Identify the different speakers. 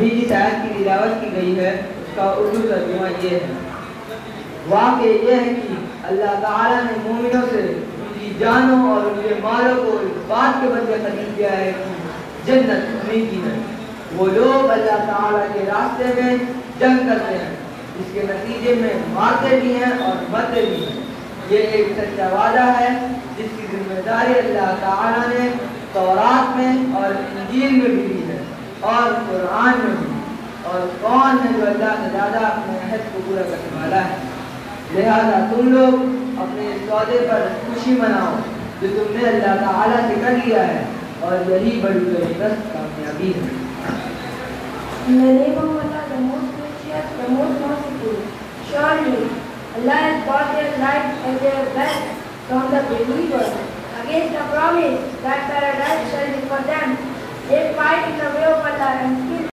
Speaker 1: ابھی جس آیت کی تلاوت کی گئی ہے اس کا اردو ترجمہ یہ ہے. واقع یہ ہے کہ اللہ تعالیٰ نے مومنوں سے ان کی جانوں اور ان کے مالوں کو اس بات کے بدلے خرید کیا ہے کہ جنت انہیں کی ہے. وہ لوگ اللہ تعالیٰ کے راستے میں جنگ کرتے ہیں، اس کے نتیجے میں مارتے بھی ہیں اور مرتے بھی ہیں. یہ ایک سچا وعدہ ہے جس کی ذمہ داری اللہ تعالیٰ نے تورات میں اور انجیل میں بھی دی ہے اور قرآن میں بھی. اور کون ہے جو اللہ سے زیادہ اپنے عہد کو پورا کرنے والا ہے؟ لہذا تم لوگ اپنے اس سودے پر خوشی مناؤ جو تم نے اللہ تعالیٰ سے کر لیا ہے، اور یہی بڑی زبردست کامیابی ہے.
Speaker 2: In the name of Allah, the most gracious, the most merciful. Surely, Allah has brought their light and their wealth from the believers against the promise that paradise shall be for them. They fight in the way of Allah and kill